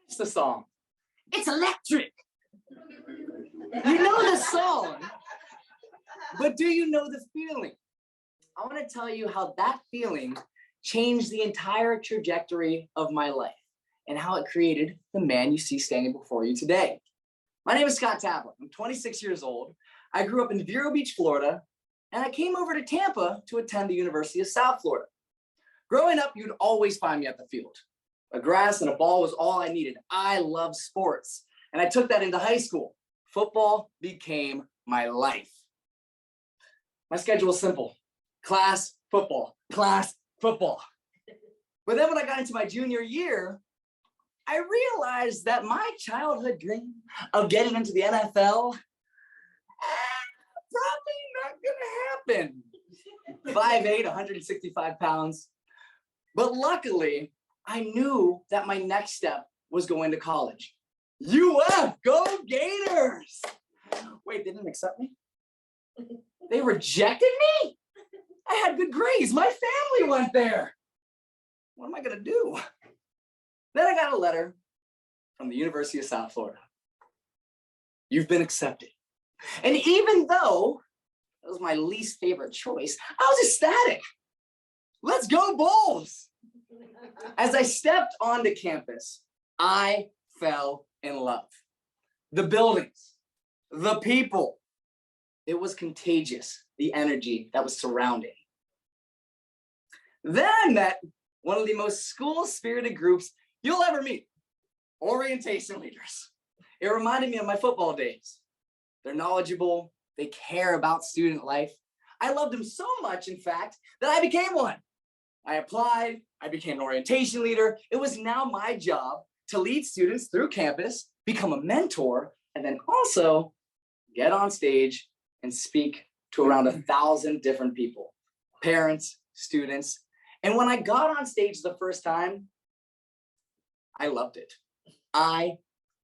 It's the song. It's electric. You know the song, but do you know the feeling? I want to tell you how that feeling changed the entire trajectory of my life and how it created the man you see standing before you today. My name is Scott Taplin. I'm 26 years old. I grew up in Vero Beach, Florida, and I came over to Tampa to attend the University of South Florida. Growing up, you'd always find me at the field. A grass and a ball was all I needed. I love sports, and I took that into high school. Football became my life. My schedule was simple. Class, football, class, football. But then when I got into my junior year, I realized that my childhood dream of getting into the NFL, probably not gonna happen. 5'8", 165 pounds. But luckily, I knew that my next step was going to college. UF, go Gators! Wait, they didn't accept me? They rejected me? I had good grades. My family went there. What am I gonna do? Then I got a letter from the University of South Florida. You've been accepted. And even though that was my least favorite choice, I was ecstatic. Let's go Bulls! As I stepped onto campus, I fell in love. The buildings, the people. It was contagious, the energy that was surrounding. Then I met one of the most school-spirited groups you'll ever meet, orientation leaders. It reminded me of my football days. They're knowledgeable, they care about student life. I loved them so much, in fact, that I became one. I applied, I became an orientation leader. It was now my job to lead students through campus, become a mentor, and then also get on stage and speak to around 1,000 different people, parents, students. And when I got on stage the first time, I loved it. I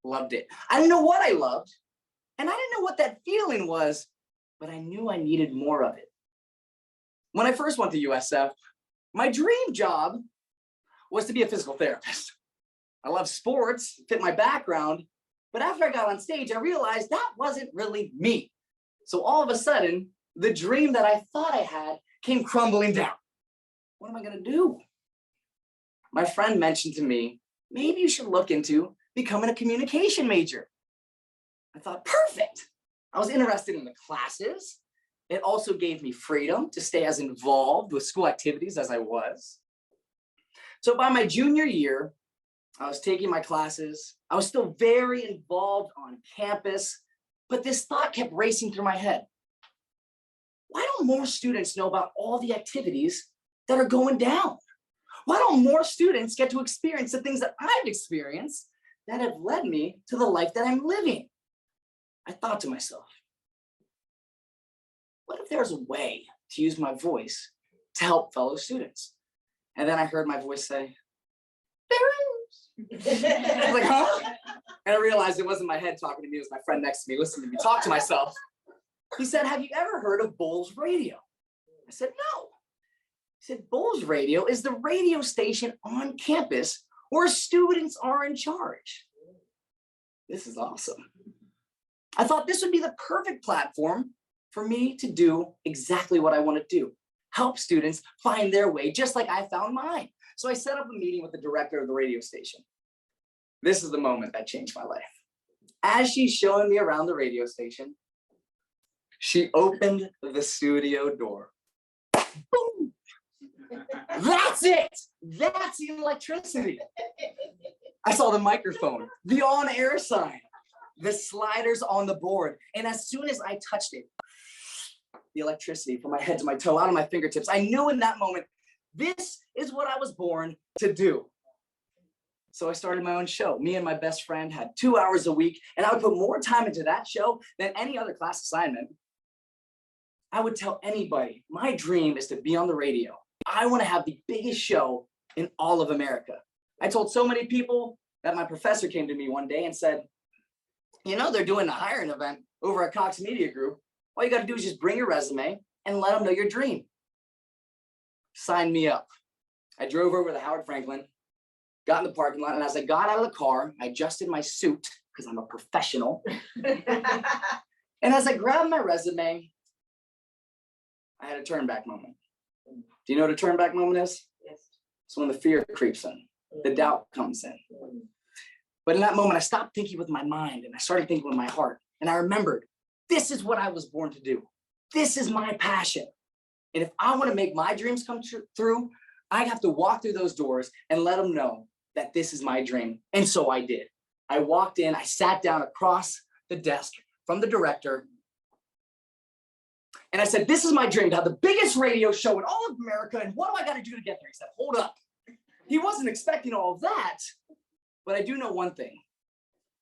loved it. I didn't know what I loved, and I didn't know what that feeling was, but I knew I needed more of it. When I first went to USF, my dream job was to be a physical therapist. I love sports, fit my background, but after I got on stage, I realized that wasn't really me. So all of a sudden, the dream that I thought I had came crumbling down. What am I gonna do? My friend mentioned to me, maybe you should look into becoming a communication major. I thought, perfect. I was interested in the classes. It also gave me freedom to stay as involved with school activities as I was. So by my junior year, I was taking my classes. I was still very involved on campus, but this thought kept racing through my head. Why don't more students know about all the activities that are going down? Why don't more students get to experience the things that I've experienced that have led me to the life that I'm living? I thought to myself, what if there's a way to use my voice to help fellow students? And then I heard my voice say, there is. I was like, huh? And I realized it wasn't my head talking to me, it was my friend next to me listening to me talk to myself. He said, have you ever heard of Bulls Radio? I said, no. He said, Bulls Radio is the radio station on campus where students are in charge. This is awesome. I thought this would be the perfect platform for me to do exactly what I want to do. Help students find their way just like I found mine. So I set up a meeting with the director of the radio station. This is the moment that changed my life. As she's showing me around the radio station, she opened the studio door. Boom! That's it! That's the electricity. I saw the microphone, the on-air sign, the sliders on the board. And as soon as I touched it, the electricity from my head to my toe, out of my fingertips, I knew in that moment, this is what I was born to do. So I started my own show. Me and my best friend had 2 hours a week, and I would put more time into that show than any other class assignment. I would tell anybody, my dream is to be on the radio. I want to have the biggest show in all of America. I told so many people that my professor came to me one day and said, you know, they're doing a hiring event over at Cox Media Group. All you got to do is just bring your resume and let them know your dream. Sign me up. I drove over to Howard Franklin. got in the parking lot, and as I got out of the car, I adjusted my suit because I'm a professional. And as I grabbed my resume, I had a turn back moment. Do you know what a turn back moment is? Yes. It's when the fear creeps in, the doubt comes in. But in that moment, I stopped thinking with my mind and I started thinking with my heart. And I remembered, this is what I was born to do. This is my passion. And if I want to make my dreams come through, I'd have to walk through those doors and let them know that this is my dream. And so I did. I walked in, I sat down across the desk from the director. And I said, this is my dream, to have the biggest radio show in all of America. And what do I got to do to get there? He said, hold up. He wasn't expecting all of that. But I do know one thing.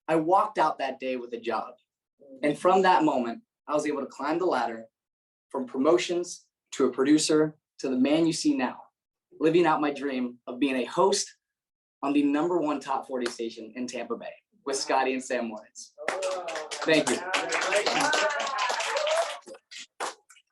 I walked out that day with a job. And from that moment, I was able to climb the ladder from promotions to a producer to the man you see now, living out my dream of being a host on the #1 top 40 station in Tampa Bay with Scotty and Sam Moritz. Thank you.